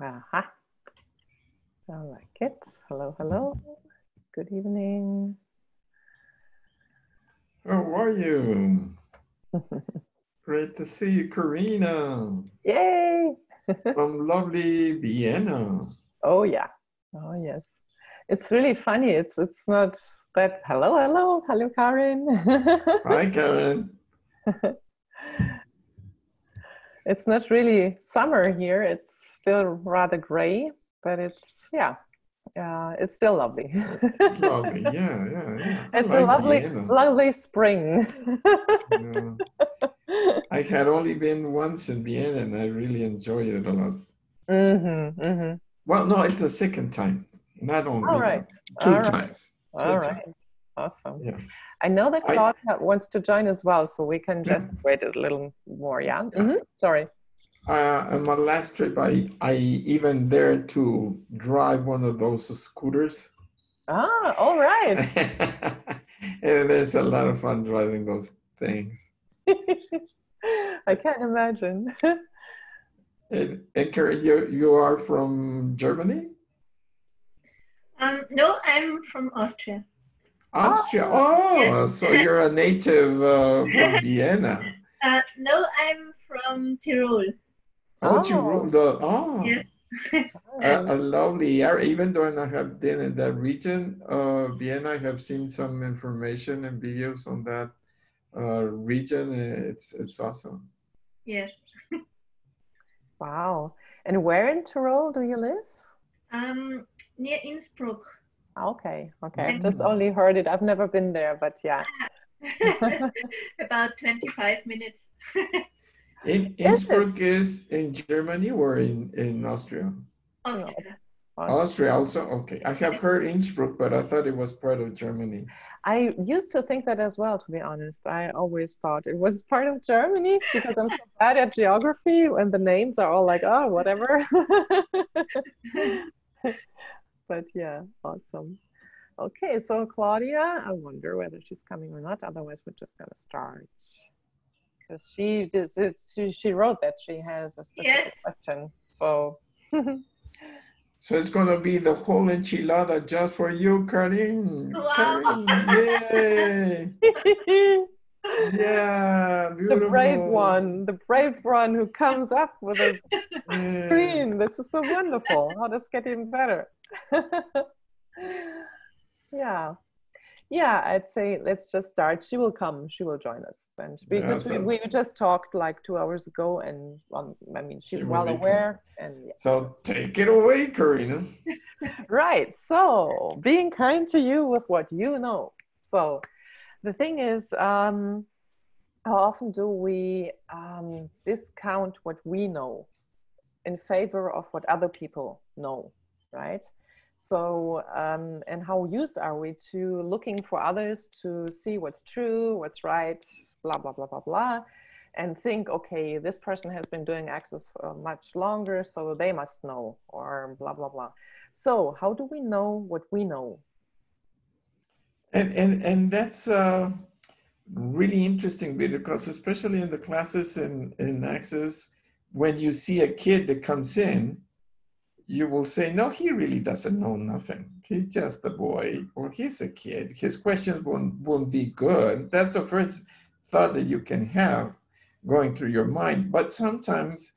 Aha, I like it. Hello, hello. Good evening. How are you? Great to see you, Karina, Yay! from lovely Vienna. Oh yeah. Oh yes. It's really funny. It's not that hello, Karin. Hi, Karen. It's not really summer here. It's still rather gray, but it's still lovely. It's lovely. Yeah. I It's a like lovely, Vienna. lovely spring. Yeah. I had only been once in Vienna and I really enjoyed it a lot. Mm-hmm. Well, no, it's the second time. Not All only right. one, two All right. times. Two All times. right. Awesome. Yeah. I know that I Claudia wants to join as well, so we can yeah. just wait a little more. Yeah. Yeah. Sorry. On my last trip, I even dared to drive one of those scooters. Ah, all right. And there's a lot of fun driving those things. I can't imagine. And Karen, you are from Germany? No, I'm from Austria. Austria. Ah, Oh, Yes. so you're a native from Vienna. No, I'm from Tyrol. Oh, Tyrol. oh, Yes. A lovely area. Even though I have been in that region, Vienna, I have seen some information and videos on that region. It's awesome. Yes. wow. And where in Tyrol do you live? Near Innsbruck. Okay. I've just Mm. only heard it. I've never been there, but yeah. About 25 minutes. In Is it? Innsbruck is in Germany or in Austria? No, Austria. Austria Austria. also? Okay. I have heard Innsbruck, but I thought it was part of Germany. I used to think that as well, to be honest. I always thought it was part of Germany because I'm so bad at geography and the names are all like, oh, whatever. But yeah, awesome. Okay, so Claudia, I wonder whether she's coming or not. Otherwise, we're just gonna start because she wrote that she has a specific Yes. question. So So it's going to be the whole enchilada just for you, Karin. Wow. Karin, yay! Yeah, beautiful. the brave one who comes up with a Yeah. screen. This is so wonderful. How does it get even better? Yeah. Yeah, I'd say let's just start. She will come. She will join us. And Yeah, because so we just talked like 2 hours ago, and I mean, she she's will well be coming. aware. And yeah. So take it away, Karina. Right. So being kind to you with what you know. So the thing is, how often do we discount what we know in favor of what other people know, right? So, and how used are we to looking for others to see what's true, what's right, blah, blah, blah, blah, blah, and think, okay, this person has been doing Access for much longer, so they must know, or blah, blah, blah. So, how do we know what we know? And that's really interesting because especially in the classes in Access, when you see a kid that comes in, you will say, no, he really doesn't know nothing. He's just a boy or he's a kid. His questions won't be good. That's the first thought that you can have going through your mind. But sometimes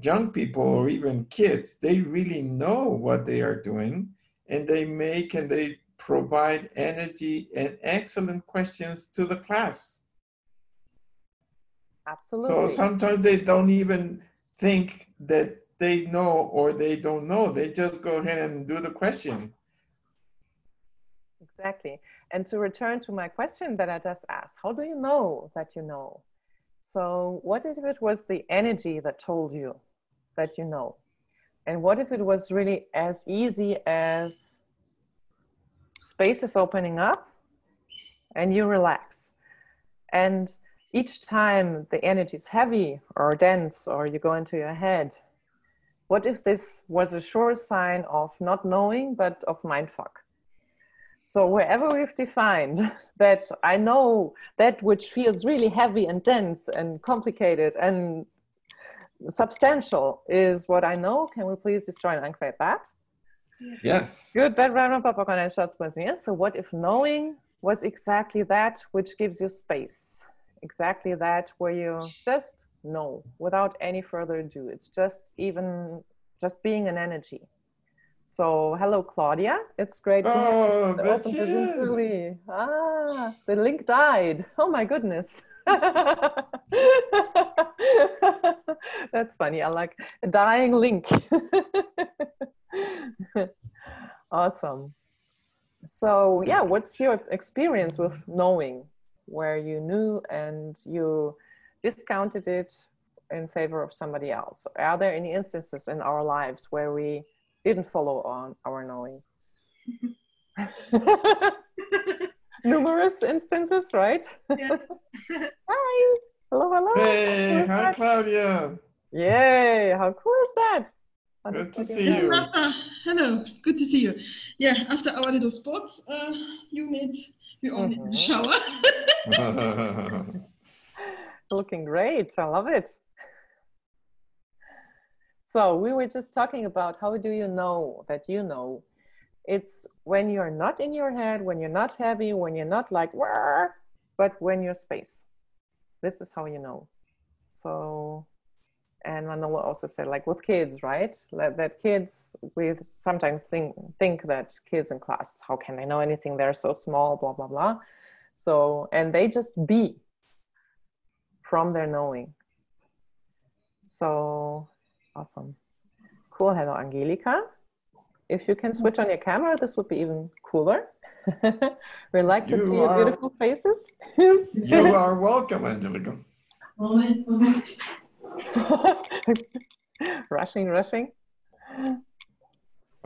young people or even kids, they really know what they are doing and they provide energy and excellent questions to the class. So Absolutely. sometimes they don't even think that they know or they don't know. They just go ahead and do the question. Exactly. And to return to my question that I just asked, how do you know that you know? So, what if it was the energy that told you that you know? And what if it was really as easy as space is opening up and you relax? And each time the energy is heavy or dense or you go into your head, what if this was a sure sign of not knowing, but of mindfuck? So wherever we've defined that I know that which feels really heavy and dense and complicated and substantial is what I know. Can we please destroy and uncreate that? Yes. Good, bad, random, popcorn, shots, blessing. So what if knowing was exactly that which gives you space? Exactly that where you just know without any further ado. It's just being an energy. So hello, Claudia. It's great. Oh, to there she is. early. Ah, the link died. Oh my goodness. That's funny. I like a dying link. Awesome. So yeah, what's your experience with knowing, where you knew and you discounted it in favor of somebody else? Are there any instances in our lives where we didn't follow on our knowing? Numerous instances, right? Yes. Hi. Hello, hello. Hey, hi, Claudia. Yay. How cool is that? Good to see you. Hello, good to see you. Yeah, after our little sports unit, we all need a shower. Looking great. I love it. So we were just talking about how do you know that you know? It's when you're not in your head, when you're not heavy, when you're not like, Wah! But when you're space. This is how you know. So, and Manolo also said, like with kids, right? That kids with sometimes think that kids in class, how can they know anything? They're so small, blah, blah, blah. So, and they just be from their knowing. So awesome. Cool. Hello, Angelika. If you can switch on your camera, this would be even cooler. We like to see your beautiful faces. You are welcome, Angelica. Moment. Rushing.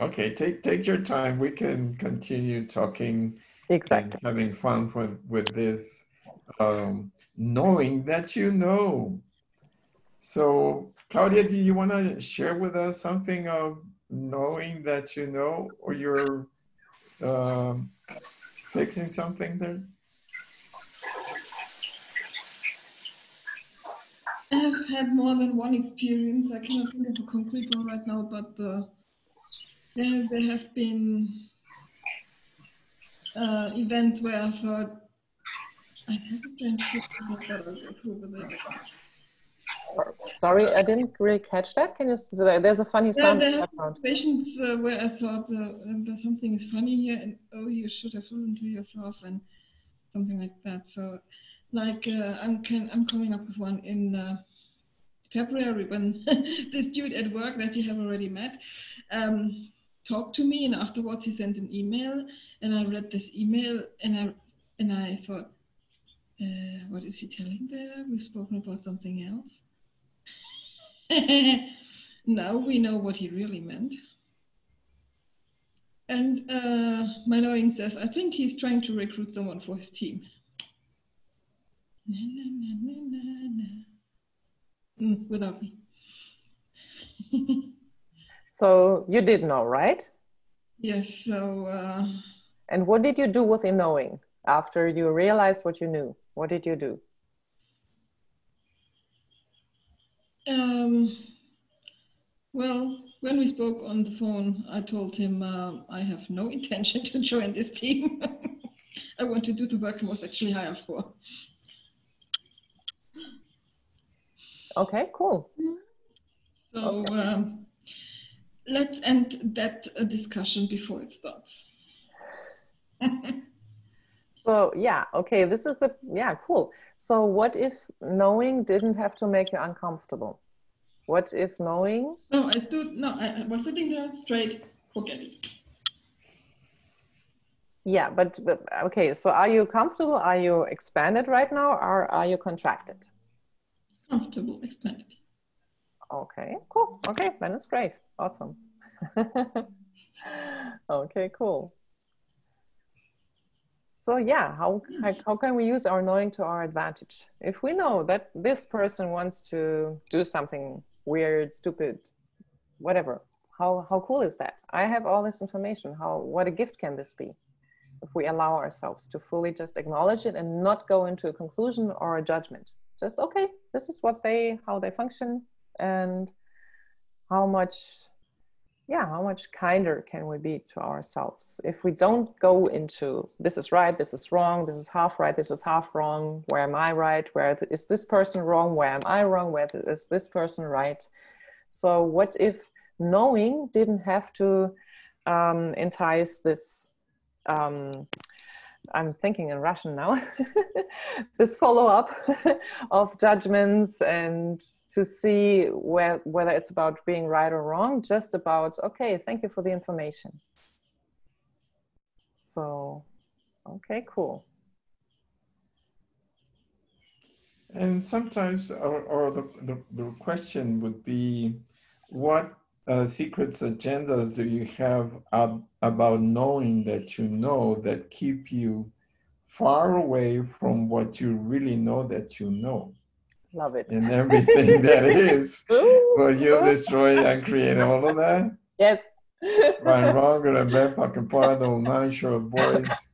Okay, take your time. We can continue talking exactly. and having fun with this, knowing that you know. So, Claudia, do you want to share with us something of knowing that you know, or you're fixing something there? I have had more than one experience. I cannot think of a concrete one right now, but there have been events where I thought, I have a friendship, but I'll go through with it. Sorry, I didn't really catch that. Can you? There's a funny sound. There have been situations where I thought something is funny here, and oh, you should have listened to yourself, and something like that. So, like I'm coming up with one in February when this dude at work that you have already met talked to me, and afterwards he sent an email, and I read this email, and I thought, what is he telling there? We've spoken about something else. Now we know what he really meant. And my knowing says, I think he's trying to recruit someone for his team. Without me. So you did know, right? Yes, so... and what did you do with the knowing after you realized what you knew? What did you do? Well, when we spoke on the phone, I told him I have no intention to join this team. I want to do the work I was actually hired for. Okay, cool. So okay. Let's end that discussion before it starts. So yeah, okay, this is cool. So what if knowing didn't have to make you uncomfortable? What if knowing? No, I was sitting there straight, forget it. Yeah, but okay, so are you comfortable? Are you expanded right now, or are you contracted? Comfortable, expanded. Okay, cool. Okay, then it's great. Awesome. Okay, cool. So yeah, how can we use our knowing to our advantage? If we know that this person wants to do something weird, stupid, whatever, how cool is that? I have all this information. What a gift can this be? If we allow ourselves to fully just acknowledge it and not go into a conclusion or a judgment. Just, okay, this is how they function, and how much, yeah, how much kinder can we be to ourselves if we don't go into this is right, this is wrong, this is half right, this is half wrong, where am I right, where is this person wrong, where am I wrong, where is this person right? So what if knowing didn't have to entice this I'm thinking in Russian now, this follow-up of judgments, and to see whether it's about being right or wrong, just about, okay, thank you for the information. So, okay, cool. And sometimes, or the question would be, what secrets agendas do you have about knowing that you know that keep you far away from what you really know that you know? Love it. And everything that is, will you destroy and create all of that? Yes. Right, wrong, good and bad, pocket part, non short voice,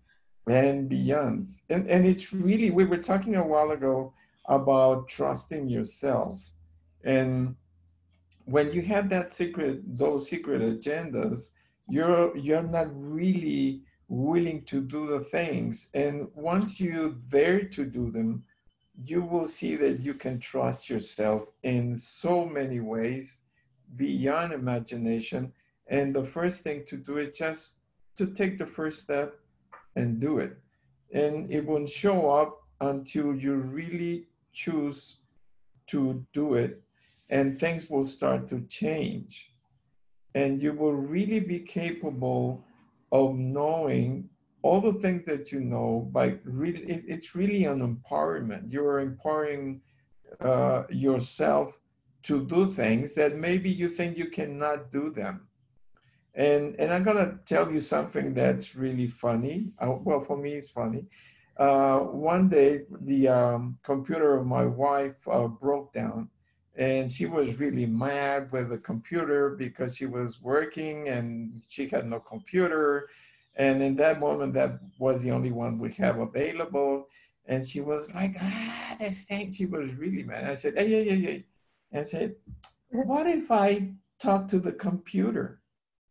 and beyond. And it's really, we were talking a while ago about trusting yourself. And when you have that those secret agendas, you're not really willing to do the things. And once you're there to do them, you will see that you can trust yourself in so many ways beyond imagination. And the first thing to do is just to take the first step and do it. And it won't show up until you really choose to do it, and things will start to change. And you will really be capable of knowing all the things that you know by really, it's really an empowerment. You're empowering yourself to do things that maybe you think you cannot do them. And I'm gonna tell you something that's really funny. Well, for me, it's funny. One day, the computer of my wife broke down, and she was really mad with the computer because she was working and she had no computer. And in that moment, that was the only one we have available. And she was like, this thing, she was really mad. I said, hey. And I said, what if I talk to the computer?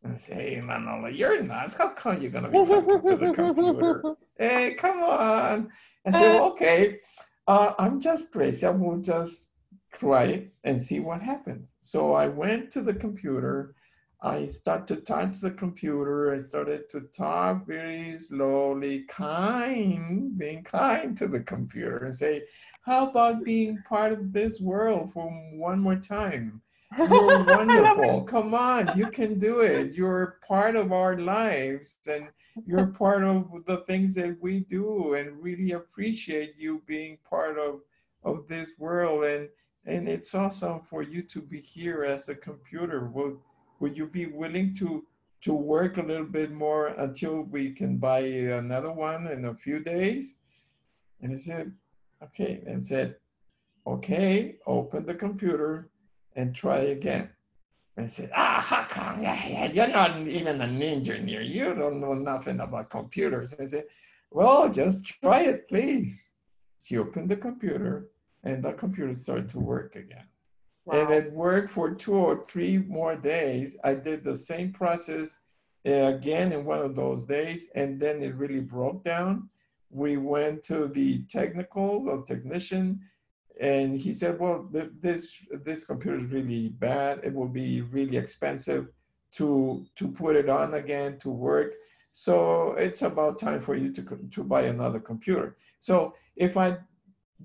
And I say, hey, Manolo, you're nuts. How come you're going to be talking to the computer? Hey, come on. I said, well, okay, I'm just crazy. I will just try it and see what happens. So I went to the computer. I started to touch the computer. I started to talk very slowly, being kind to the computer and say, how about being part of this world for one more time? You're wonderful. Come on, you can do it. You're part of our lives, and you're part of the things that we do, and really appreciate you being part of this world. And it's awesome for you to be here as a computer. Would you be willing to work a little bit more until we can buy another one in a few days? And I said, okay. And said, okay, open the computer and try again. And said, how come? Yeah, you're not even an engineer. You don't know nothing about computers. I said, well, just try it, please. She opened the computer, and the computer started to work again. Wow. And it worked for 2 or 3 more days. I did the same process again in one of those days, and then it really broke down. We went to the technician, and he said, well, this computer is really bad. It will be really expensive to put it on again to work. So it's about time for you to buy another computer. So if I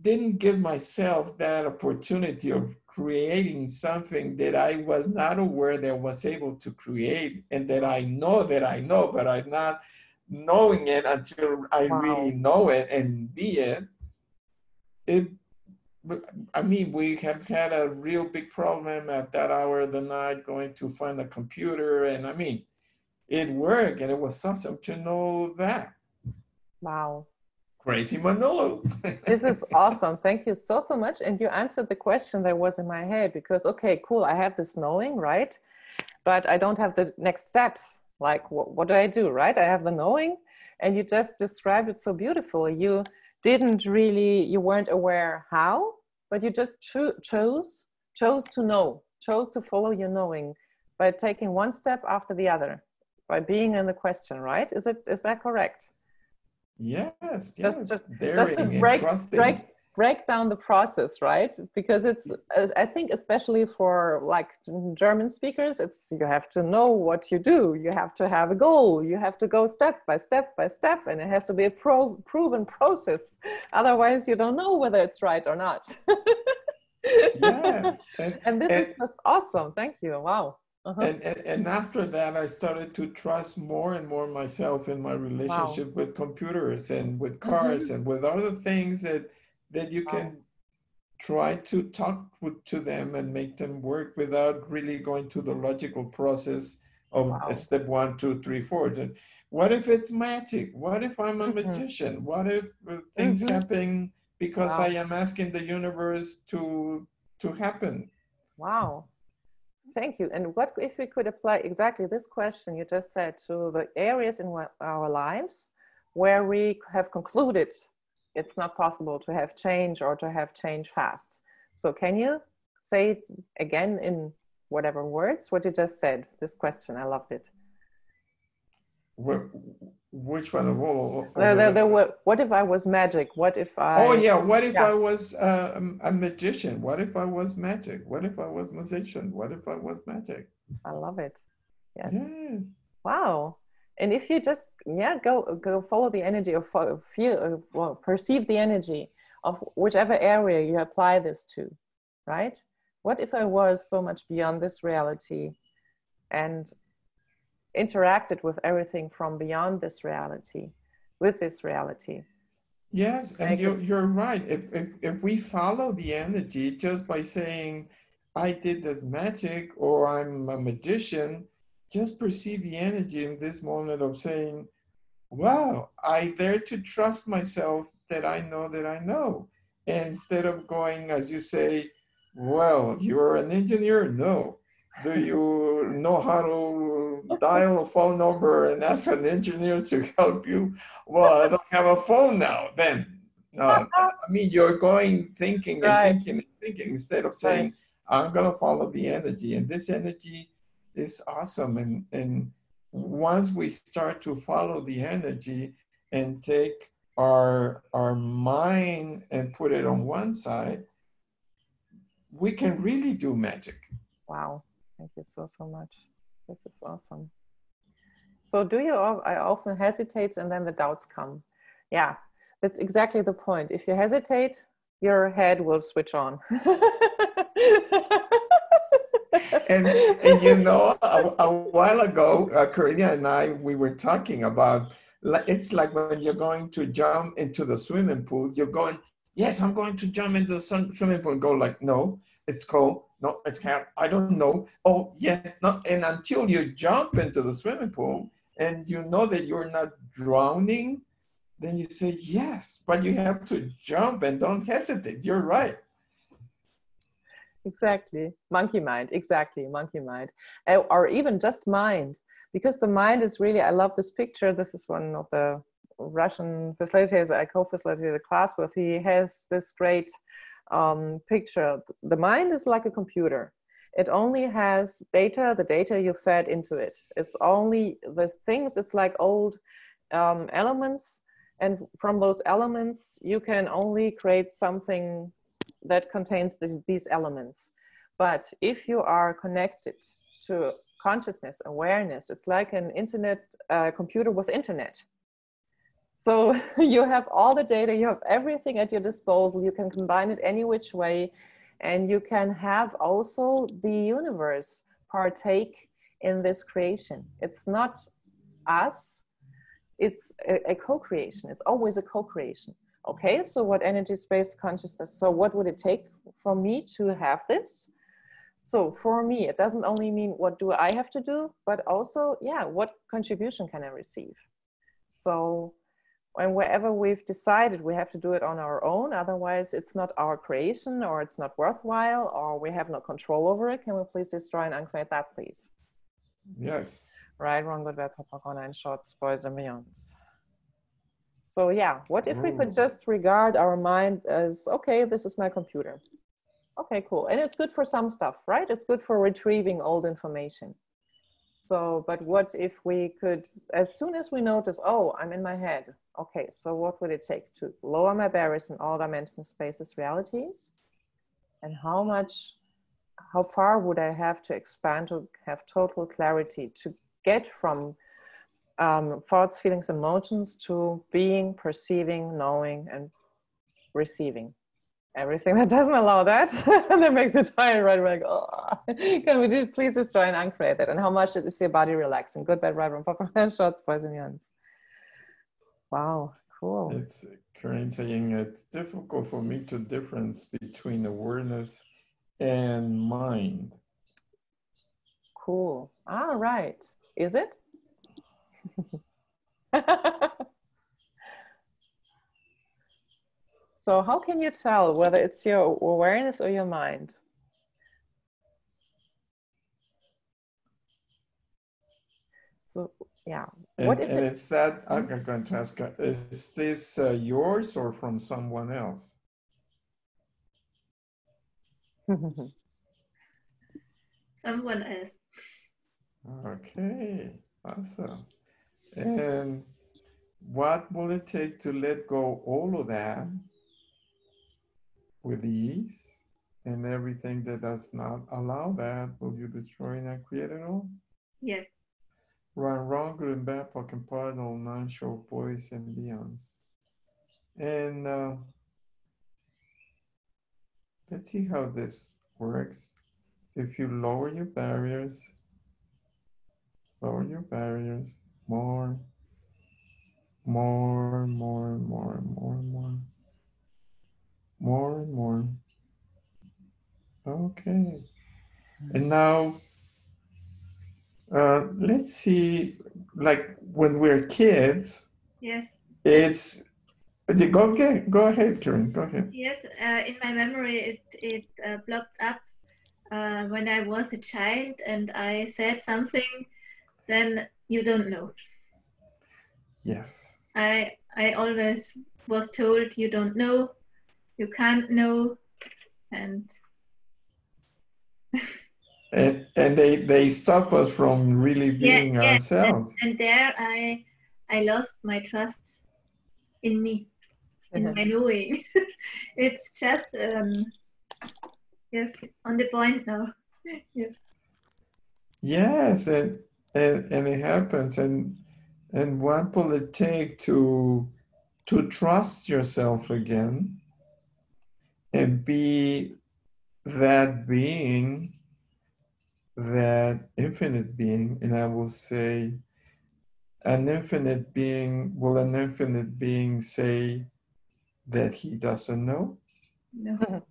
didn't give myself that opportunity of creating something that I was not aware that I was able to create, and that I know, but I'm not knowing it until I really know it and be it, I mean, we have had a real big problem at that hour of the night going to find a computer. And I mean, it worked, and it was awesome to know that. Wow. Crazy Manolo. This is awesome. Thank you so much. And you answered the question that was in my head, because, okay, cool. I have this knowing, right? But I don't have the next steps. Like, what do I do, right? I have the knowing, and you just described it so beautifully. You weren't aware how, but you just chose chose to know, chose to follow your knowing by taking one step after the other, by being in the question, right? Is that correct? Yes, Just yes. to Daring and trusting. break down the process, right? Because it's, I think, especially for like German speakers, it's, you have to know what you do. You have to have a goal. You have to go step by step by step, and it has to be a proven process. Otherwise, you don't know whether it's right or not. Yes. And this is just awesome. Thank you. Wow. And after that, I started to trust more and more myself in my relationship with computers and with cars and with other things that you can try to talk to them and make them work without really going to the logical process of step 1, 2, 3, 4. What if it's magic? What if I'm a magician? What if things happen because I am asking the universe to happen? Wow. Thank you. And what if we could apply exactly this question you just said to the areas in our lives where we have concluded it's not possible to have change or to have change fast? So can you say it again in whatever words, what you just said, this question? I loved it. Which one? What if I was magic? What if I... Oh yeah, what if I was a magician? What if I was magic? What if I was musician? What if I was magic? I love it. Yes. Yeah. Wow. And if you just go follow the energy, or feel, well, perceive the energy of whichever area you apply this to, right? What if I was so much beyond this reality and interacted with everything from beyond this reality, with this reality? Yes, and you're right. If we follow the energy just by saying, I did this magic, or I'm a magician, just perceive the energy in this moment of saying, wow, I dare to trust myself that I know that I know. And instead of going, as you say, well, you're an engineer? No. Do you know how to dial a phone number and ask an engineer to help you? Well, I don't have a phone now. Then, I mean, you're going thinking and thinking and thinking instead of saying, I'm going to follow the energy. And this energy is awesome. And once we start to follow the energy and take our mind and put it on one side, we can really do magic. Wow. Thank you so much. This is awesome. So I often hesitate and then the doubts come. Yeah, that's exactly the point. If you hesitate, your head will switch on. and you know, a while ago, Karina and I, we were talking about, it's like when you're going to jump into the swimming pool, you're going, yes, I'm going to jump into the swimming pool, and go like, no, it's cold. No, it's hot. I don't know. Oh, yes, no. And until you jump into the swimming pool and you know that you're not drowning, then you say, yes, but you have to jump and don't hesitate. You're right. Exactly. Monkey mind. Exactly. Monkey mind. Or even just mind. Because the mind is really, I love this picture. This is one of the Russian facilitators I co-facilitated a class with. He has this great picture. The mind is like a computer. It only has data, the data you fed into it. It's only the things, it's like old elements. And from those elements, you can only create something that contains these elements. But if you are connected to consciousness, awareness, it's like an internet computer with internet. So you have all the data, you have everything at your disposal, you can combine it any which way, and you can have also the universe partake in this creation. It's not us, it's a co-creation. It's always a co-creation. Okay, so what energy, space, consciousness, so what would it take for me to have this? So for me, it doesn't only mean what do I have to do, but also, yeah, what contribution can I receive? So, and wherever we've decided we have to do it on our own, otherwise it's not our creation, or it's not worthwhile, or we have no control over it, can we please destroy and uncreate that, please? Yes. Right, wrong, good, bad, propaganda, in short, spoils and beyonds. So yeah, what if we could just regard our mind as, okay, this is my computer. Okay, cool. And it's good for some stuff, right? It's good for retrieving old information. So, but what if we could, as soon as we notice, oh, I'm in my head. Okay, so what would it take to lower my barriers in all dimensions, spaces, realities? And how far would I have to expand to have total clarity to get from thoughts, feelings, emotions to being, perceiving, knowing, and receiving? Everything that doesn't allow that, that makes you tired, right? We're like, oh, can we please just try and uncreate that? And how much is your body relaxing? Good, bad, right, wrong, pop, shots, boys and yawns. Wow, cool. It's Corinne saying it's difficult for me to difference between awareness and mind. Cool. Ah, right. Is it? So how can you tell whether it's your awareness or your mind? So, yeah. And it's that, I'm going to ask, is this yours or from someone else? Someone else. Okay, awesome. And what will it take to let go all of that with ease? And everything that does not allow that, will you destroy and uncreate it all? Yes. Right, wrong, good and bad, POC and POD, all non-show boys and beyonds. And let's see how this works. So if you lower your barriers, more, more, and more. Okay. And now, let's see, like when we're kids. Yes. It's, go ahead, Karen, go ahead. Yes, in my memory, it blocked up when I was a child and I said something, then you don't know. Yes. I always was told you don't know, you can't know, and they stop us from really being ourselves. And there I lost my trust in me, in my knowing. It's just yes, on the point now. Yes. Yes, and it happens. And what will it take to trust yourself again and be that being, that infinite being? And I will say, an infinite being, will an infinite being say that he doesn't know? No.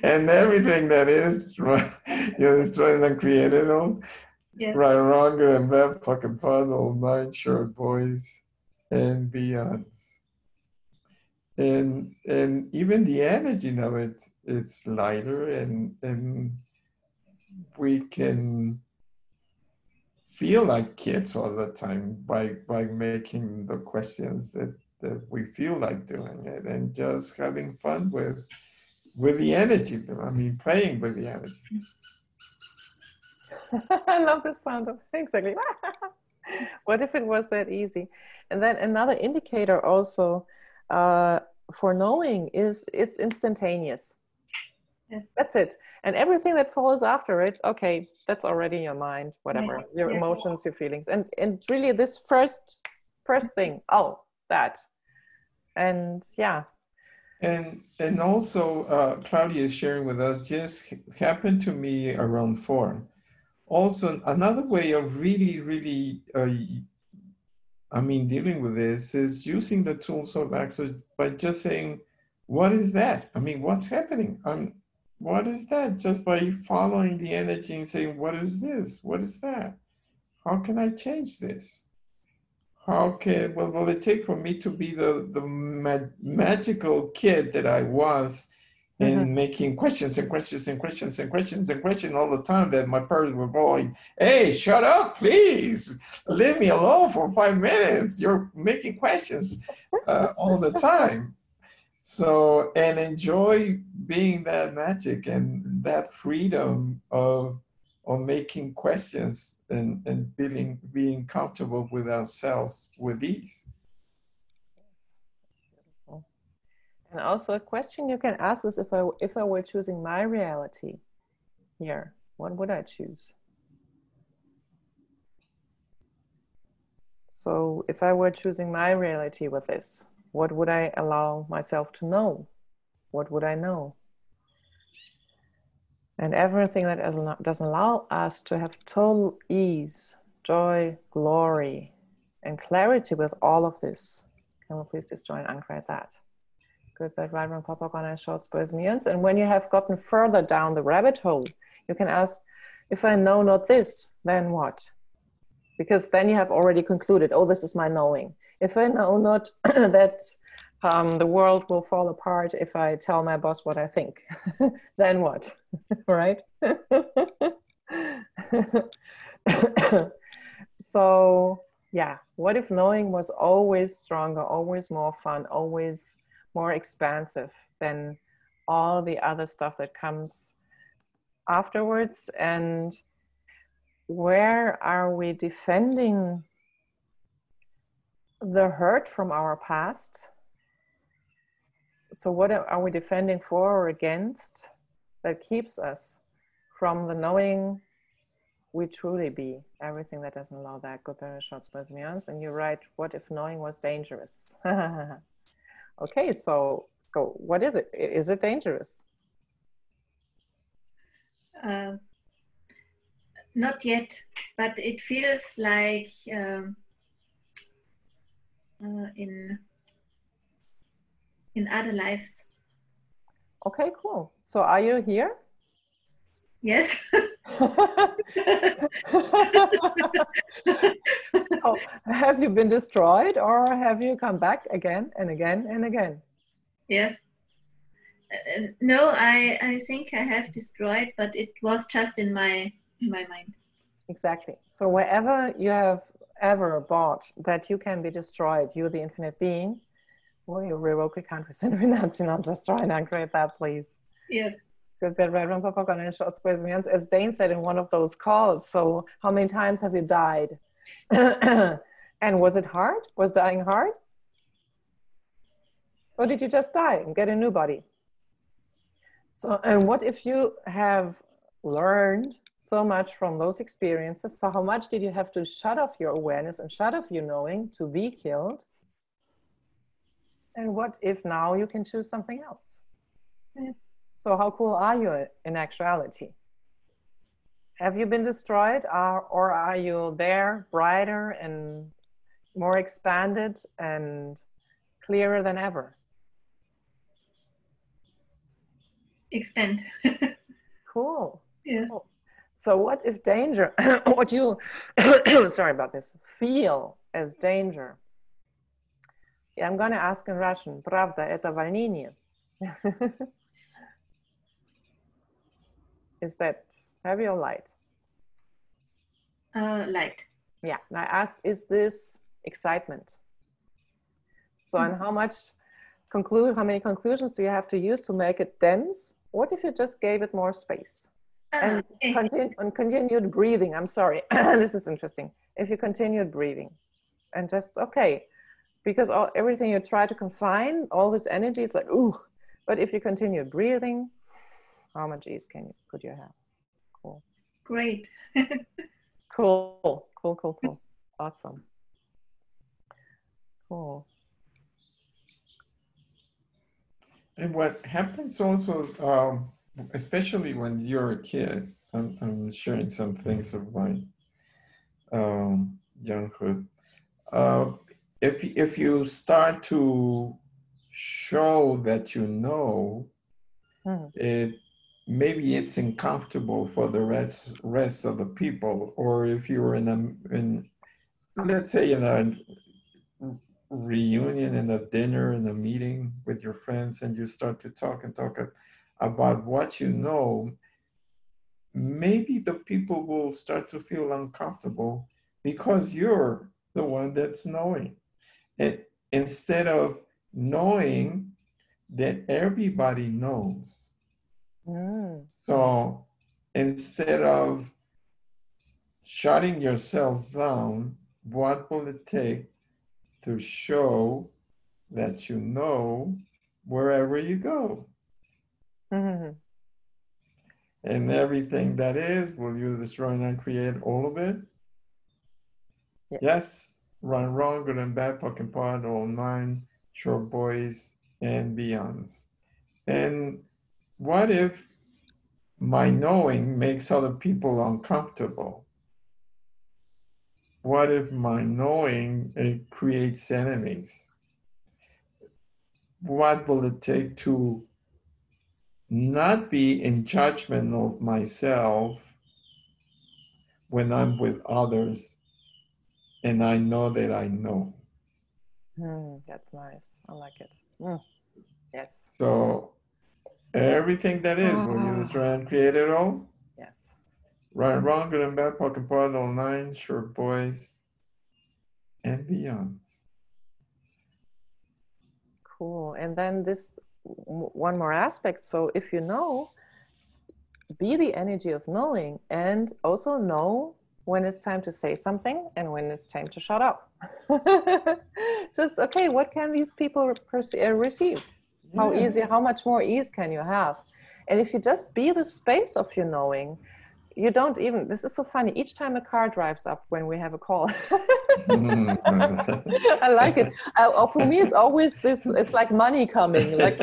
And everything that is destroyed and created all, right, wrong, good and bad, POC and POD, all nine short boys and beyonds. And even the energy now, it's lighter, and we can feel like kids all the time by making the questions that we feel like doing it, and just having fun with the energy. I mean, playing with the energy. I love the sound of exactly. What if it was that easy? And then another indicator also for knowing is it's instantaneous. Yes. That's it. And everything that follows after it, okay, that's already your mind, whatever, your emotions, your feelings. And really this first thing, oh, that. And yeah. And also, Claudia is sharing with us, just happened to me around 4. Also, another way of really, I mean, dealing with this is using the tools of Access by just saying, what is that? I mean, what's happening? What is that? Just by following the energy and saying, what is this? What is that? How can I change this? What will it take for me to be the magical kid that I was, in making questions and questions and questions and questions and questions all the time, that my parents were going, hey, shut up, please. Leave me alone for 5 minutes. You're making questions all the time. So, and enjoy being that magic and that freedom of making questions and being comfortable with ourselves with ease. And also a question you can ask is, if I were choosing my reality here, what would I choose? So if I were choosing my reality with this, what would I allow myself to know? What would I know? And everything that doesn't allow us to have total ease, joy, glory, and clarity with all of this, can we please destroy and uncreate that? Good, bad, right, wrong, pop, on short, spurs, means. And when you have gotten further down the rabbit hole, you can ask, if I know not this, then what? Because then you have already concluded, oh, this is my knowing. If I know not that the world will fall apart if I tell my boss what I think, then what? Right? So, yeah, what if knowing was always stronger, always more fun, always more expansive than all the other stuff that comes afterwards? And where are we defending the hurt from our past? So what are we defending for or against that keeps us from the knowing we truly be, everything that doesn't allow that? Good, better, short, spurs, means. And you write, what if knowing was dangerous? Okay, so go. What is it? Is it dangerous? Not yet, but it feels like in other lives. Okay, cool. So are you here? Yes. Oh, have you been destroyed, or have you come back again and again and again? Yes. No, I think I have destroyed, but it was just in my mind. Exactly. So wherever you have ever bought that you can be destroyed, you're the infinite being, will you revoke, recant, rescind, renounce, destroy, and uncreate that, please? Yes. Good, bad, right, wrong, pop, and short, squares, means, as Dane said in one of those calls. So how many times have you died? And was it hard? Was dying hard? Or did you just die and get a new body? So, and what if you have learned so much from those experiences? So how much did you have to shut off your awareness and shut off your knowing to be killed? And what if now you can choose something else? Yeah. So how cool are you in actuality? Have you been destroyed, or are you there, brighter and more expanded and clearer than ever? Expand. Cool. Yes. Cool. So what if danger, what you, sorry about this, feel as danger? Yeah, I'm going to ask in Russian. Правда, это волнение? Is that heavy or light? Light. Yeah, and I asked, is this excitement? So, and how many conclusions do you have to use to make it dense? What if you just gave it more space? And continued breathing, I'm sorry, this is interesting. If you continued breathing and just, okay, because everything you try to confine, all this energy is like, ooh, but if you continue breathing, how much ease could you have? Cool. Great. Cool. Awesome. Cool. And what happens also, especially when you're a kid, I'm sharing some things of my younghood. If you start to show that you know, maybe it's uncomfortable for the rest of the people, or if you're let's say in a reunion, in a dinner, in a meeting with your friends, and you start to talk about what you know, maybe the people will start to feel uncomfortable because you're the one that's knowing. And instead of knowing that everybody knows. Mm. So instead of shutting yourself down, what will it take to show that you know wherever you go? Mhm. And everything that is, will you destroy and uncreate all of it? Yes. Yes, right, wrong, good and bad, puck part, all nine, short boys and beyonds. And what if my knowing makes other people uncomfortable? What if my knowing it creates enemies? What will it take to not be in judgment of myself when I'm with others and I know that I know? That's nice. I like it. Mm. Yes. So everything that is, will you destroy and create it all? Yes. Right, wrong, good and bad, pocket part, all nine, short boys and beyond. Cool. And then this one more aspect. So if you know, be the energy of knowing, and also know when it's time to say something and when it's time to shut up. Just, okay, what can these people receive? How easy, Yes. how much more ease can you have? And if you just be the space of your knowing, you don't even, this is so funny, each time a car drives up when we have a call. I like it. For me, it's always this, it's like money coming, like.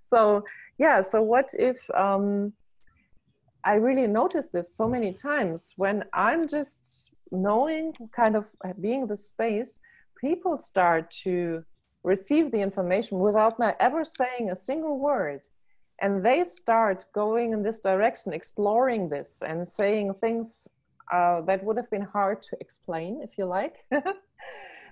So, yeah, so what if, I really noticed this so many times when I'm just knowing, kind of being the space, people start to receive the information without my ever saying a single word. And they start going in this direction, exploring this and saying things that would have been hard to explain, if you like.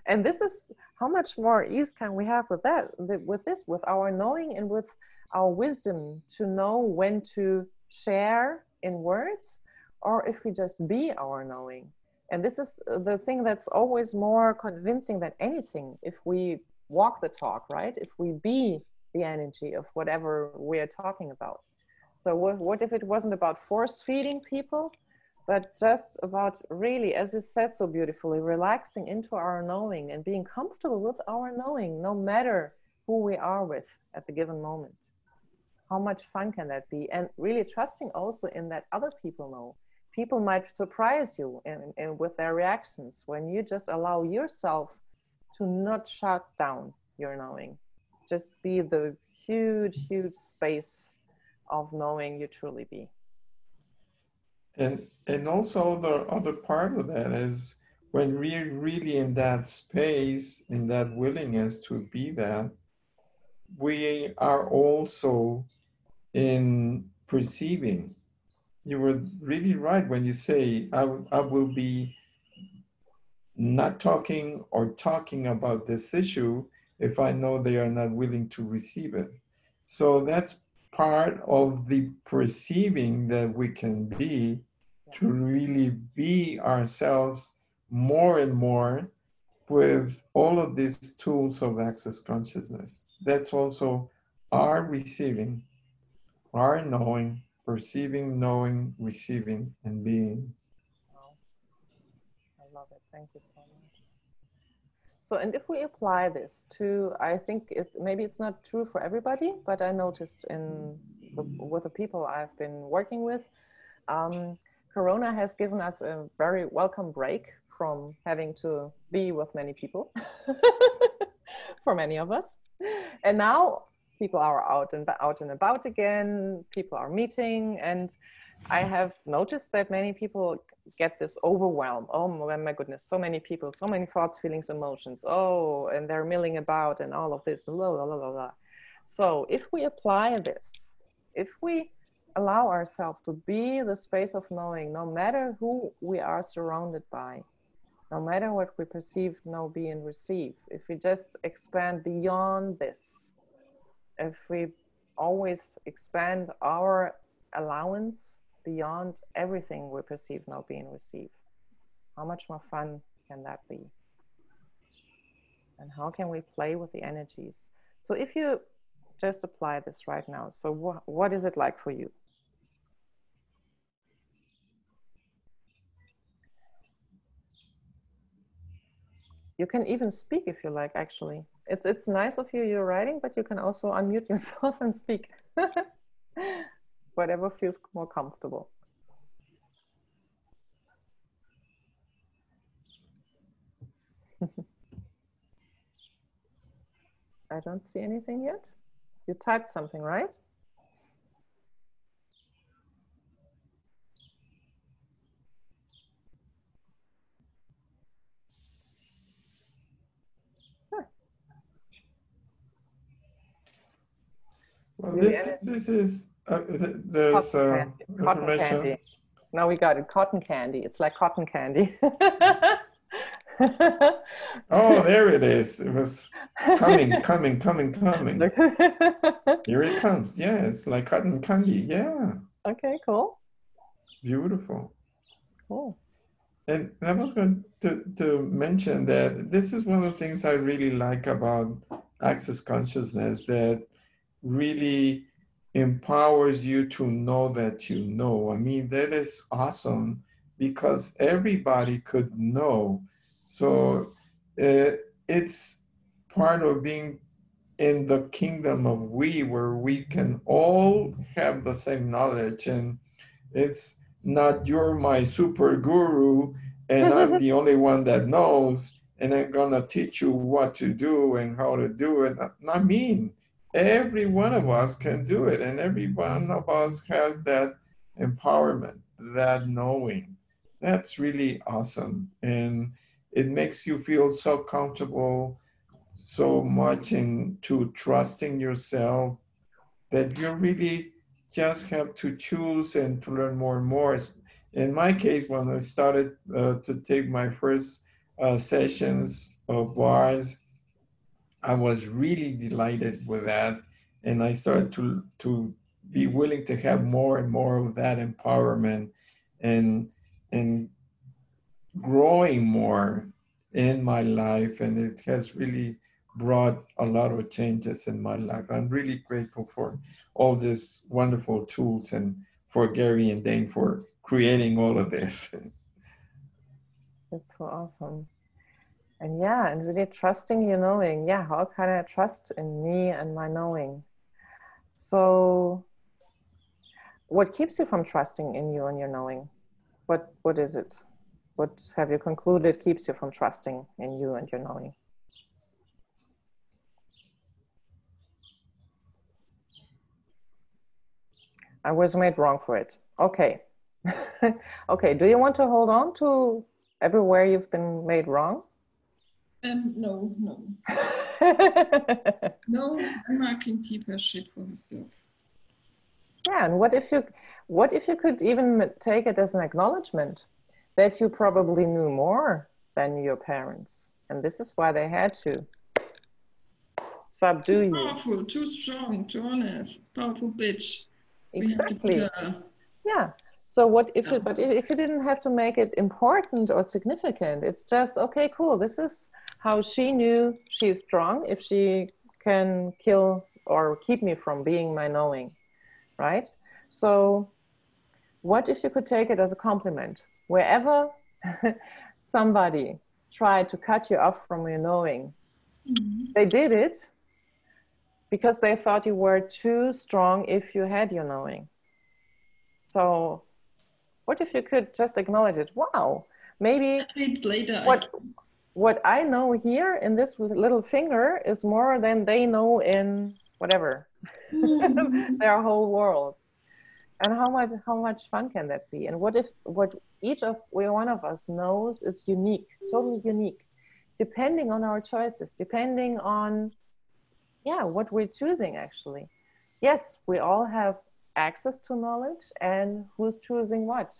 And this is how much more ease can we have with that, with this, with our knowing and with our wisdom to know when to share in words, or if we just be our knowing. And this is the thing that's always more convincing than anything. If we walk the talk, right? If we be the energy of whatever we're talking about. So what if it wasn't about force feeding people, but just about really, as you said so beautifully, relaxing into our knowing and being comfortable with our knowing, no matter who we are with at the given moment. How much fun can that be? And really trusting also in that other people know. People might surprise you with their reactions when you just allow yourself to not shut down your knowing. Just be the huge, huge space of knowing you truly be. And also the other part of that is when we're really in that space, in that willingness to be that, we are also in perceiving. You were really right when you say, I will be not talking or talking about this issue if I know they are not willing to receive it. So that's part of the perceiving that we can be, to really be ourselves more and more with all of these tools of access consciousness. That's also our receiving, our knowing, perceiving, knowing, receiving, and being. Wow. I love it. Thank you so much. So, and if we apply this to, I think maybe it's not true for everybody, but I noticed with the people I've been working with, Corona has given us a very welcome break from having to be with many people for many of us. And now people are out and about again, people are meeting, and I have noticed that many people get this overwhelm. Oh my goodness, so many people, so many thoughts, feelings, emotions. Oh, and they're milling about and all of this, blah, blah, blah, blah, blah. So if we apply this, if we allow ourselves to be the space of knowing, no matter who we are surrounded by, no matter what we perceive, know, be, and receive, if we just expand beyond this, if we always expand our allowance beyond everything we perceive, know, be, and receive, how much more fun can that be? And how can we play with the energies? So if you just apply this right now, so what is it like for you? You can even speak if you like, actually. It's nice of you, you're writing, but you can also unmute yourself and speak. Whatever feels more comfortable. I don't see anything yet. You typed something, right? Well, this is there's cotton candy. Now we got it. Cotton candy. It's like cotton candy. Oh, there it is. It was coming. Here it comes. Yeah, it's like cotton candy. Yeah. Okay, cool. Beautiful. Cool. And I was going to mention that this is one of the things I really like about Access Consciousness, that really empowers you to know that you know. I mean, that is awesome because everybody could know. So it's part of being in the kingdom of we, where we can all have the same knowledge. And it's not you're my super guru and I'm the only one that knows and I'm gonna teach you what to do and how to do it. I mean, every one of us can do it, and every one of us has that empowerment, that knowing. That's really awesome. And it makes you feel so comfortable, so much into trusting yourself, that you really just have to choose and to learn more and more. In my case, when I started to take my first sessions of bars, I was really delighted with that. And I started to be willing to have more and more of that empowerment and growing more in my life. And it has really brought a lot of changes in my life. I'm really grateful for all these wonderful tools and for Gary and Dane for creating all of this. That's so awesome. And yeah, and really trusting your knowing. Yeah, how can I trust in me and my knowing? So what keeps you from trusting in you and your knowing? What is it? What have you concluded keeps you from trusting in you and your knowing? I was made wrong for it. Okay. Okay, do you want to hold on to everywhere you've been made wrong? No. No, marking people shit for herself. Yeah, and what if you could even take it as an acknowledgement that you probably knew more than your parents, and this is why they had to subdue you. Powerful, too strong, too honest, powerful bitch. Exactly. Yeah. So what if but if you didn't have to make it important or significant, it's just, okay, cool, this is how she knew she's strong, if she can kill or keep me from being my knowing, right? So what if you could take it as a compliment? Wherever somebody tried to cut you off from your knowing, they did it because they thought you were too strong if you had your knowing. So what if you could just acknowledge it? Wow, maybe later, what I know here in this little finger is more than they know in whatever, their whole world. And how much fun can that be? And what if what each of one of us knows is unique, totally unique, depending on our choices, depending on, yeah, what we're choosing actually. Yes, we all have access to knowledge, and who's choosing what,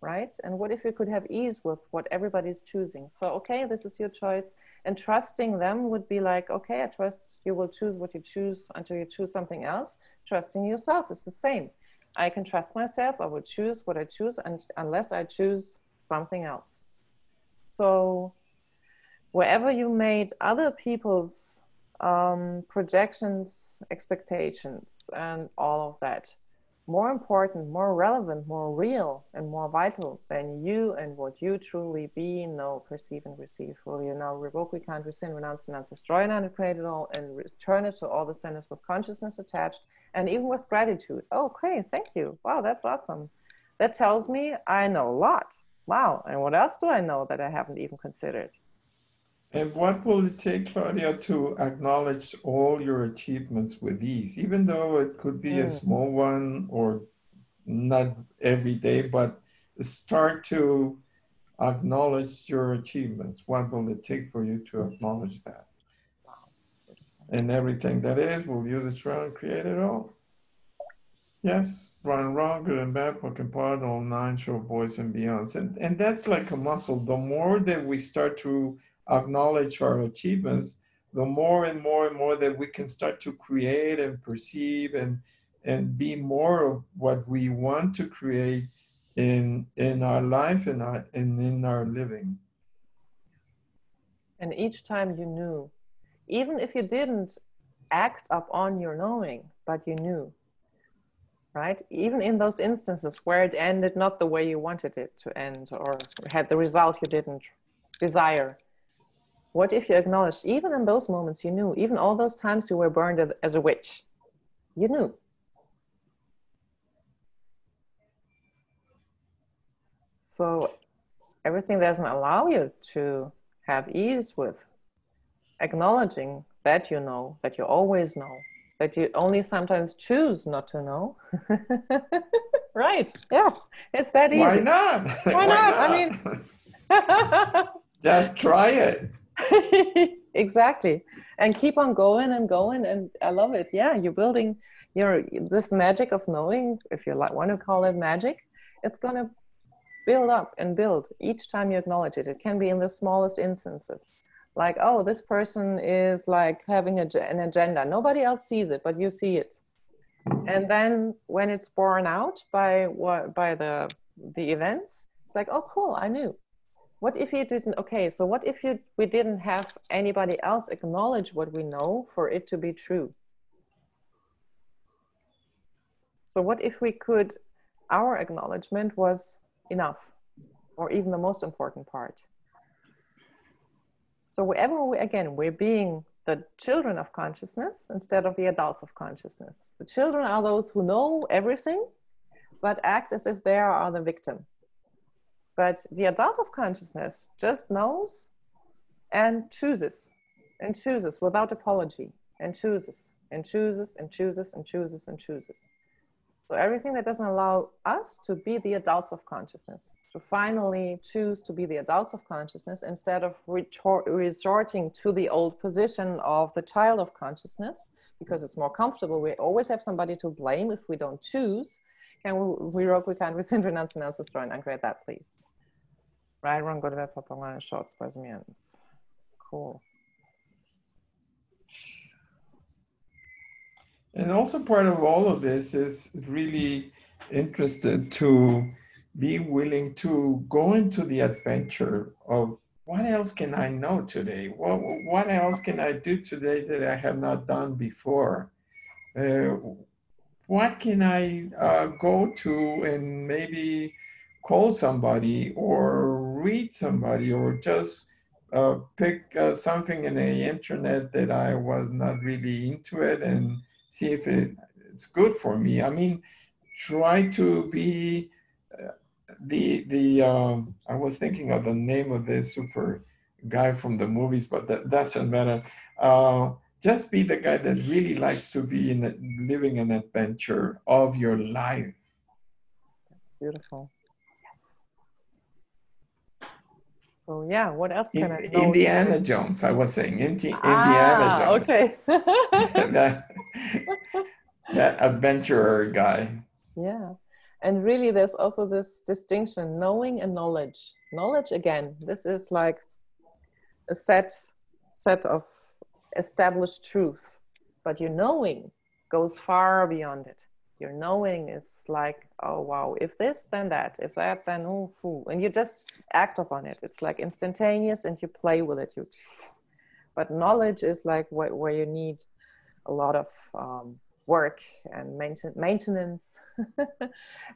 right? And what if we could have ease with what everybody's choosing? So, okay, this is your choice, and trusting them would be like, okay, I trust you will choose what you choose until you choose something else. Trusting yourself is the same. I can trust myself, I will choose what I choose unless I choose something else. So wherever you made other people's projections, expectations, and all of that more important, more relevant, more real, and more vital than you and what you truly be, know, perceive, and receive. Will you now revoke, recant, rescind, renounce, denounce, destroy, and uncreate it all, and return it to all the centers with consciousness attached, and even with gratitude. Okay, thank you. Wow, that's awesome. That tells me I know a lot. Wow, and what else do I know that I haven't even considered? And what will it take, Claudia, to acknowledge all your achievements with ease, even though it could be a small one or not every day, but start to acknowledge your achievements? What will it take for you to acknowledge that? And everything that is, will you destroy and create it all? Yes, right and wrong, good and bad, broken part, all nine, show voice and beyond. And that's like a muscle. The more that we start to acknowledge our achievements, the more and more and more that we can start to create and perceive and be more of what we want to create in our life and in our living. And each time you knew, even if you didn't act upon your knowing, but you knew, right? Even in those instances where it ended not the way you wanted it to end, or had the result you didn't desire. What if you acknowledged, even in those moments you knew, even all those times you were burned as a witch, you knew. So everything doesn't allow you to have ease with acknowledging that you know, that you always know, that you only sometimes choose not to know. Right, yeah, it's that easy. Why not? Why not? I mean, just try it. Exactly, and keep on going and going, and I love it. Yeah, you're building this magic of knowing, if you want to call it magic. It's going to build up and build each time you acknowledge it. It can be in the smallest instances, like, oh, this person is like having an agenda, nobody else sees it, but you see it. And then when it's borne out by the events, it's like, oh, cool, I knew. What if you didn't? Okay, so what if we didn't have anybody else acknowledge what we know for it to be true? So what if we could, our acknowledgement was enough, or even the most important part? So wherever we're being the children of consciousness instead of the adults of consciousness. The children are those who know everything, but act as if they are the victim. But the adult of consciousness just knows and chooses without apology, and chooses and chooses and chooses and chooses and chooses. So everything that doesn't allow us to be the adults of consciousness, to finally choose to be the adults of consciousness instead of resorting to the old position of the child of consciousness, because it's more comfortable. We always have somebody to blame if we don't choose. Can we can't rescind, renounce, destroy, and uncreate that, please? Right, wrong, good, bad, pop, line, shorts, presmians. Cool. And also part of all of this is really interested to be willing to go into the adventure of what else can I know today? What else can I do today that I have not done before? What can I go to and maybe call somebody or read somebody or just pick something in the internet that I was not really into it and see if it's good for me. I mean, try to be I was thinking of the name of this super guy from the movies, but that doesn't matter. Just be the guy that really likes to be living an adventure of your life. That's beautiful. So yeah, what else can I know? Indiana Jones, I was saying. Indiana Jones. Okay. that adventurer guy. Yeah. And really there's also this distinction, knowing and knowledge. Knowledge, again, this is like a set of established truths, but your knowing goes far beyond it. Your knowing is like, oh wow, if this, then that, if that, then ooh, ooh. And you just act upon it. It's like instantaneous, and you play with it. But knowledge is like where you need a lot of work and maintenance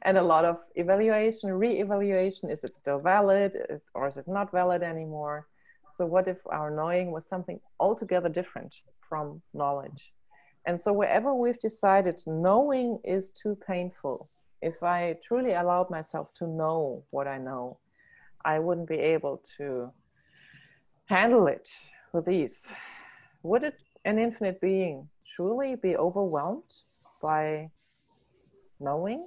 and a lot of evaluation, re-evaluation. Is it still valid, or is it not valid anymore? So what if our knowing was something altogether different from knowledge? And so wherever we've decided knowing is too painful, if I truly allowed myself to know what I know, I wouldn't be able to handle it with ease. Would an infinite being truly be overwhelmed by knowing?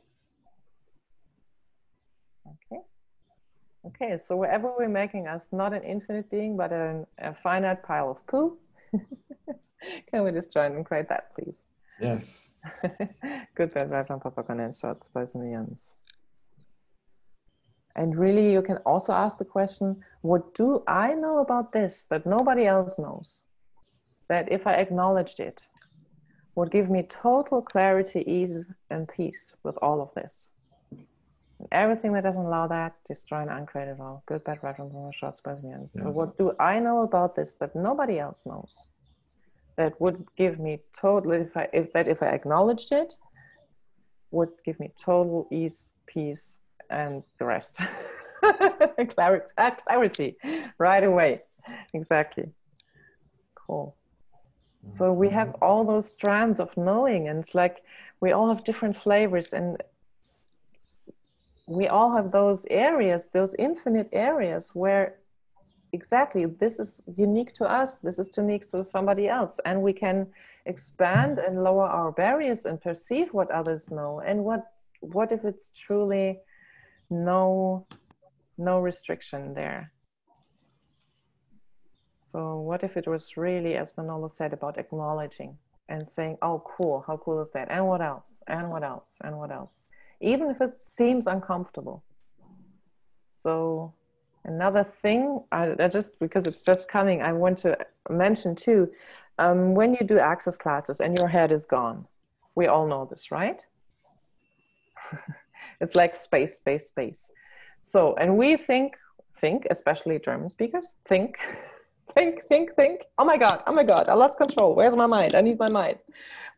Okay, so wherever we're making us not an infinite being, but a finite pile of poo, can we just try and create that, please? Yes. Good, bad, from Papa Conan shots by Jens. And really, you can also ask the question, what do I know about this that nobody else knows? That if I acknowledged it, would give me total clarity, ease, and peace with all of this. And everything that doesn't allow that, destroy and uncreate it all. Good, bad, right, from shots by Jens. Yes. So what do I know about this that nobody else knows? That would give me total, if I acknowledged it, would give me total ease, peace, and the rest. Clarity right away. Exactly. Cool. So we have all those strands of knowing, and it's like we all have different flavors, and we all have those areas, those infinite areas where exactly this is unique to us, this is unique to somebody else, and we can expand and lower our barriers and perceive what others know. And what if it's truly no restriction there? So what if it was really, as Manolo said, about acknowledging and saying, oh cool, how cool is that, and what else, and what else, and what else, even if it seems uncomfortable. So another thing, I just, because it's just coming, I want to mention too, when you do access classes and your head is gone, we all know this, right? It's like space, space, space. So, and we think, especially German speakers, think. Oh my God, I lost control. Where's my mind? I need my mind.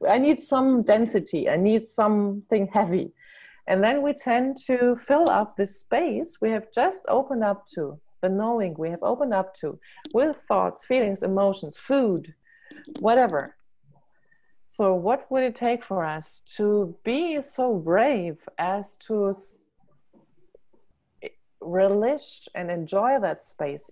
I need some density. I need something heavy. And then we tend to fill up this space we have just opened up to, the knowing we have opened up to, with thoughts, feelings, emotions, food, whatever. So what would it take for us to be so brave as to relish and enjoy that space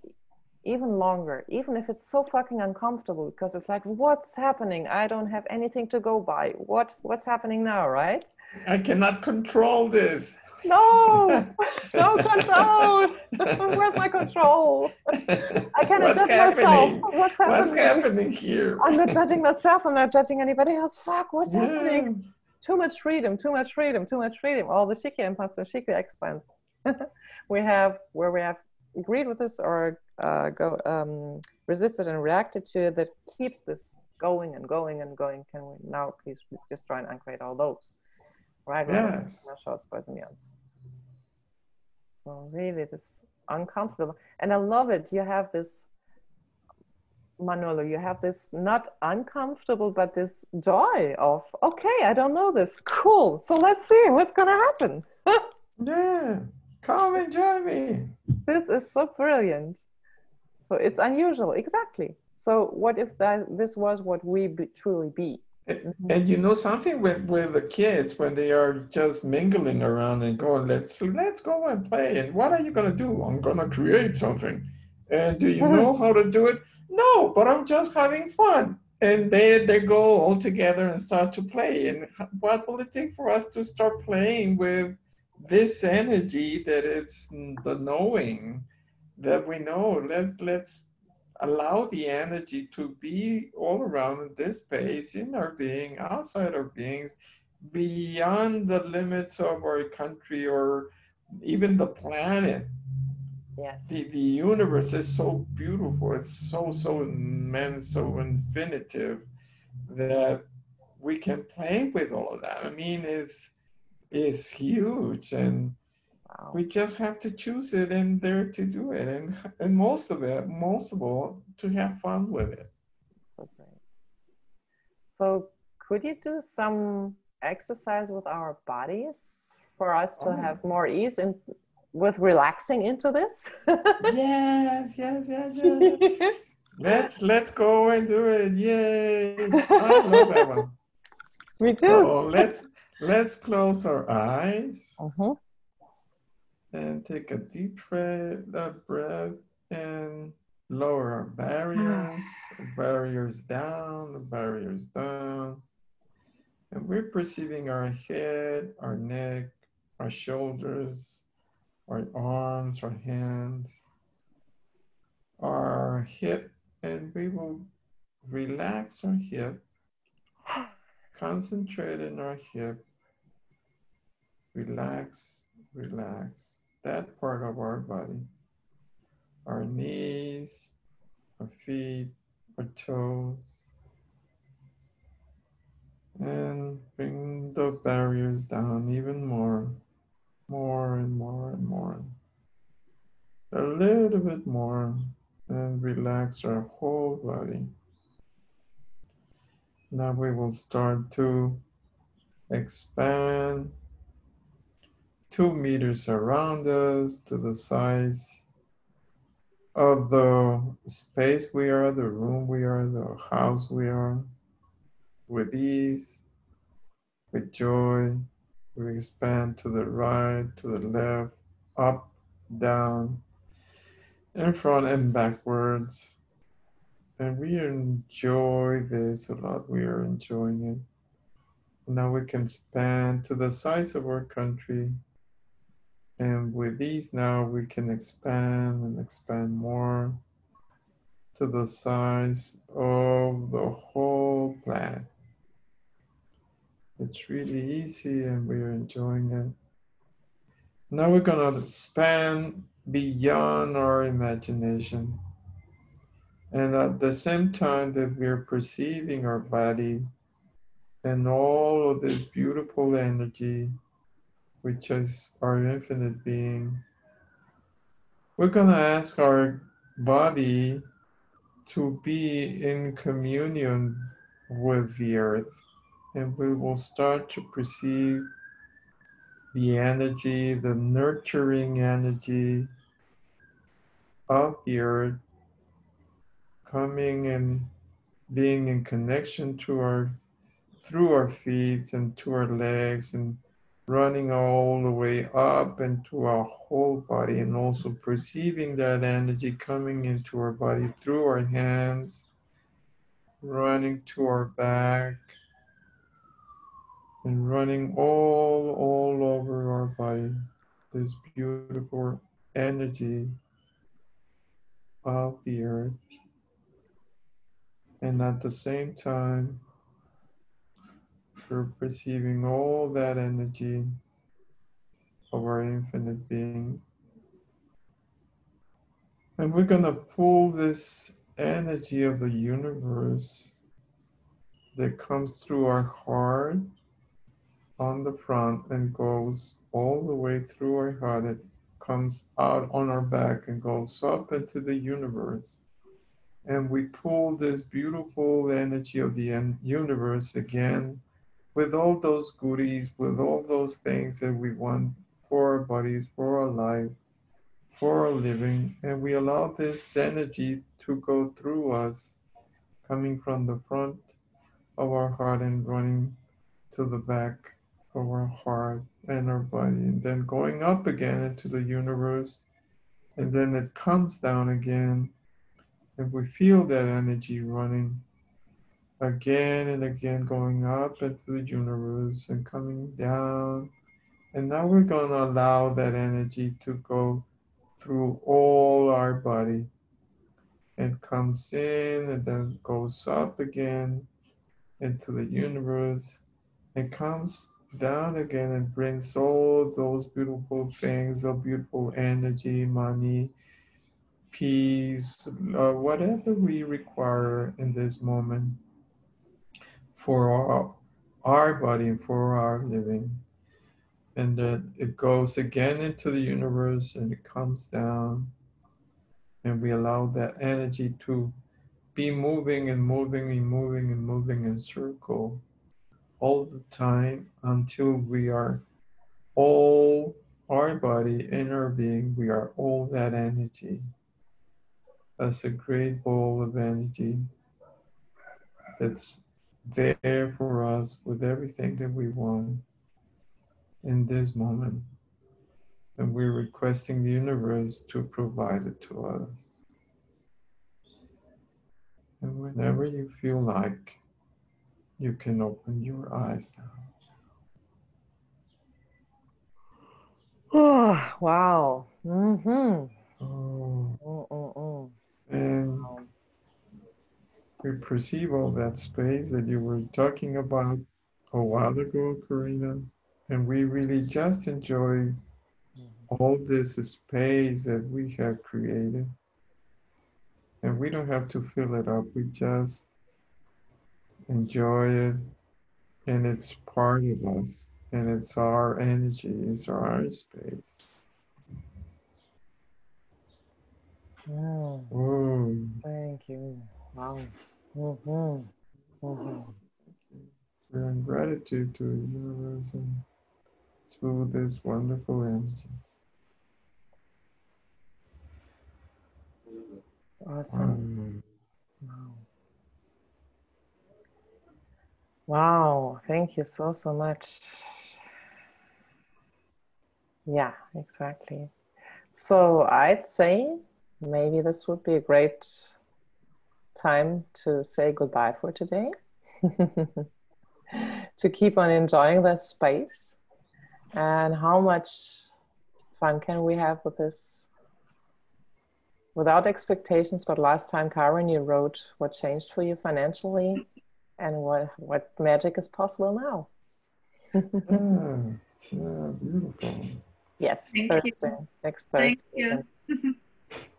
even longer, even if it's so fucking uncomfortable, because it's like, what's happening? I don't have anything to go by. What's happening now, right? I cannot control this. No control. Where's my control? I cannot judge myself. What's happening here? I'm not judging myself. I'm not judging anybody else. Fuck, what's happening? Too much freedom. All the Shikya impulse and Shikya expanse we have, where we have agreed with this or resisted and reacted to it, that keeps this going and going and going. Can we now please just try and uncreate all those? Right? Yes. So really this uncomfortable, and I love it. You have this, Manolo, you have this not uncomfortable, but this joy of, okay, I don't know this. Cool. So let's see what's going to happen. Yeah. Come and join me. This is so brilliant. So it's unusual. Exactly. So what if this was what we truly be? And you know something with the kids, when they are just mingling around and going, let's go and play. And what are you going to do? I'm going to create something. And do you know how to do it? No, but I'm just having fun. And they go all together and start to play. And what will it take for us to start playing with this energy that it's the knowing that we know? Let's allow the energy to be all around this space, in our being, outside our beings, beyond the limits of our country or even the planet. Yes. The universe is so beautiful. It's so immense, so infinitive, that we can play with all of that. I mean, it's huge, and Wow. we just have to choose it and dare to do it, and most of all, to have fun with it. So great. So could you do some exercise with our bodies for us to Oh. have more ease in with relaxing into this? Yes. Let's go and do it. Yay. I love that one. Me too. So let's close our eyes Mhm. and take a deep breath and lower our barriers down. And we're perceiving our head, our neck, our shoulders, our arms, our hands, our hip, and we will relax our hip, concentrate in our hip, relax that part of our body, our knees, our feet, our toes, and bring the barriers down even more and more. A little bit more, and relax our whole body. Now we will start to expand 2 meters around us to the size of the space we are, the room we are, the house we are, with ease, with joy. We expand to the right, to the left, up, down, in front and backwards. And we enjoy this a lot. We are enjoying it. Now we can expand to the size of our country. And with these now we can expand and expand more to the size of the whole planet. It's really easy and we're enjoying it. Now we're gonna expand beyond our imagination. And at the same time that we're perceiving our body and all of this beautiful energy, which is our infinite being, we're gonna ask our body to be in communion with the earth. And we will start to perceive the energy, the nurturing energy of the earth coming and being in connection to through our feet and to our legs and running all the way up into our whole body, and also perceiving that energy coming into our body through our hands, running to our back, and running all over our body, this beautiful energy of the earth. And at the same time, we're perceiving all that energy of our infinite being. And we're gonna pull this energy of the universe that comes through our heart on the front and goes all the way through our heart. It comes out on our back and goes up into the universe. And we pull this beautiful energy of the universe again with all those goodies, with all those things that we want for our bodies, for our life, for our living. And we allow this energy to go through us, coming from the front of our heart and running to the back of our heart and our body, and then going up again into the universe. And then it comes down again, and we feel that energy running again and again, going up into the universe and coming down. And now we're going to allow that energy to go through all our body. It comes in and then goes up again into the universe. It comes down again and brings all those beautiful things, the beautiful energy, money, peace, whatever we require in this moment for our body and for our living. And then it goes again into the universe and it comes down. And we allow that energy to be moving and moving and moving and moving in circle all the time until we are all, our body and our being, we are all that energy. As a great ball of energy that's there for us with everything that we want in this moment. And we're requesting the universe to provide it to us. And whenever you feel like, you can open your eyes now. Oh, wow. Mm-hmm. Oh. And we perceive all that space that you were talking about a while ago, Karina. And we really just enjoy all this space that we have created. And we don't have to fill it up. We just enjoy it. And it's part of us. And it's our energy. It's our space. Oh. Thank you. Wow. Mm-hmm. Mm-hmm. We're in gratitude to the universe and to this wonderful energy. Awesome. Wow. Wow. Thank you so much. Yeah, exactly. So I'd say maybe this would be a great time to say goodbye for today. To keep on enjoying this space. And how much fun can we have with this? Without expectations, but last time, Karen, you wrote what changed for you financially and what magic is possible now. Yeah, beautiful. Yes, Thank Thursday, you. next Thursday. Thank you.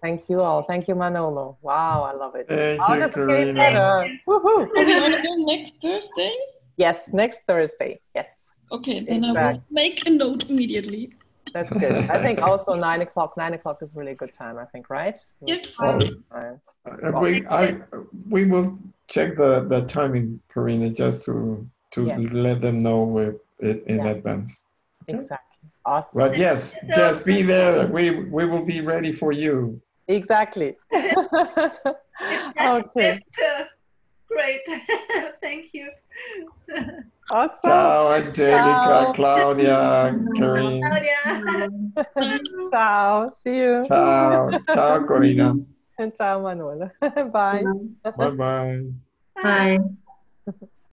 Thank you all. Thank you, Manolo. Wow, I love it. Thank How you, does it get Karina. better? Woohoo! Are we on again next Thursday? Yes, next Thursday. Yes, Okay, then I will make a note immediately. that's good. I think also 9 o'clock. 9 o'clock is really a good time, I think, right? Yes. We will check the timing, Karina, just to Yes. let them know it in advance. Okay? Exactly. Awesome. But yes, just be there. We will be ready for you. Exactly. Okay. Great. Thank you. Awesome. Ciao, Angelica, Ciao. Claudia, Karin. Claudia. Ciao. See you. Ciao. Ciao, Corina. And ciao, Manuela. Bye. Bye-bye. Bye.